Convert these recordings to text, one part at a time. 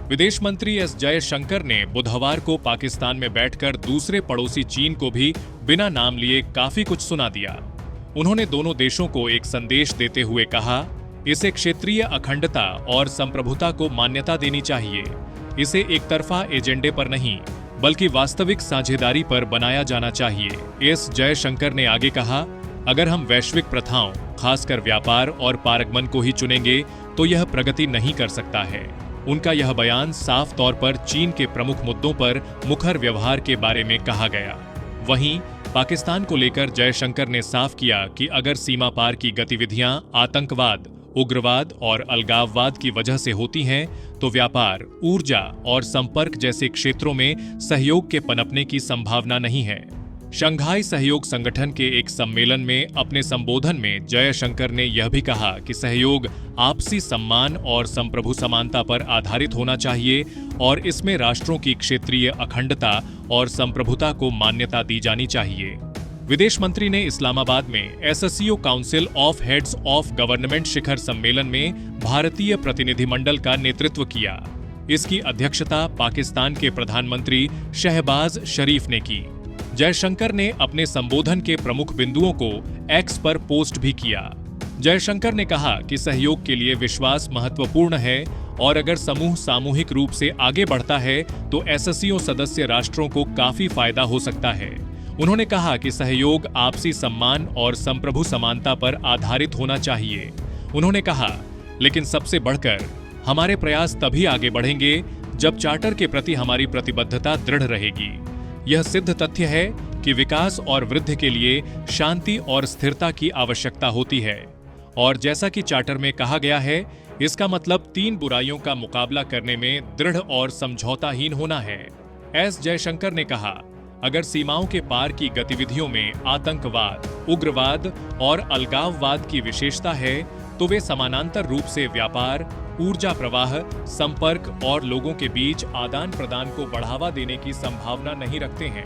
विदेश मंत्री एस जयशंकर ने बुधवार को पाकिस्तान में बैठकर दूसरे पड़ोसी चीन को भी बिना नाम लिए काफी कुछ सुना दिया। उन्होंने दोनों देशों को एक संदेश देते हुए कहा, इसे क्षेत्रीय अखंडता और संप्रभुता को मान्यता देनी चाहिए। इसे एक तरफा एजेंडे पर नहीं बल्कि वास्तविक साझेदारी पर बनाया जाना चाहिए। एस जयशंकर ने आगे कहा, अगर हम वैश्विक प्रथाओं, खासकर व्यापार और पारगमन को ही चुनेंगे तो यह प्रगति नहीं कर सकता है। उनका यह बयान साफ तौर पर चीन के प्रमुख मुद्दों पर मुखर व्यवहार के बारे में कहा गया। वहीं पाकिस्तान को लेकर जयशंकर ने साफ किया कि अगर सीमा पार की गतिविधियां आतंकवाद, उग्रवाद और अलगाववाद की वजह से होती हैं, तो व्यापार, ऊर्जा और संपर्क जैसे क्षेत्रों में सहयोग के पनपने की संभावना नहीं है। शंघाई सहयोग संगठन के एक सम्मेलन में अपने संबोधन में जयशंकर ने यह भी कहा कि सहयोग आपसी सम्मान और संप्रभु समानता पर आधारित होना चाहिए और इसमें राष्ट्रों की क्षेत्रीय अखंडता और संप्रभुता को मान्यता दी जानी चाहिए। विदेश मंत्री ने इस्लामाबाद में SCO council of heads of government शिखर सम्मेलन में भारतीय प्रतिनिधिमंडल का नेतृत्व किया। इसकी अध्यक्षता पाकिस्तान के प्रधानमंत्री शहबाज शरीफ ने की। जयशंकर ने अपने संबोधन के प्रमुख बिंदुओं को एक्स पर पोस्ट भी किया। जयशंकर ने कहा कि सहयोग के लिए विश्वास महत्वपूर्ण है और अगर समूह सामूहिक रूप से आगे बढ़ता है तो एससीओ सदस्य राष्ट्रों को काफी फायदा हो सकता है। उन्होंने कहा कि सहयोग आपसी सम्मान और संप्रभु समानता पर आधारित होना चाहिए। उन्होंने कहा, लेकिन सबसे बढ़कर हमारे प्रयास तभी आगे बढ़ेंगे जब चार्टर के प्रति हमारी प्रतिबद्धता दृढ़ रहेगी। यह सिद्ध तथ्य है कि विकास और वृद्धि के लिए शांति और स्थिरता की आवश्यकता होती है और जैसा कि चार्टर में कहा गया है, इसका मतलब 3 बुराइयों का मुकाबला करने में दृढ़ और समझौताहीन होना है। एस जयशंकर ने कहा, अगर सीमाओं के पार की गतिविधियों में आतंकवाद, उग्रवाद और अलगाववाद की विशेषता है तो वे समानांतर रूप से व्यापार, ऊर्जा प्रवाह, संपर्क और लोगों के बीच आदान प्रदान को बढ़ावा देने की संभावना नहीं रखते हैं।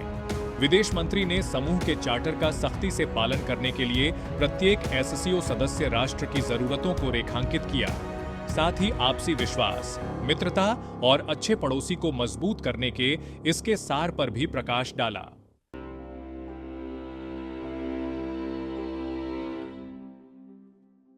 विदेश मंत्री ने समूह के चार्टर का सख्ती से पालन करने के लिए प्रत्येक एससीओ सदस्य राष्ट्र की जरूरतों को रेखांकित किया। साथ ही आपसी विश्वास, मित्रता और अच्छे पड़ोसी को मजबूत करने के इसके सार पर भी प्रकाश डाला।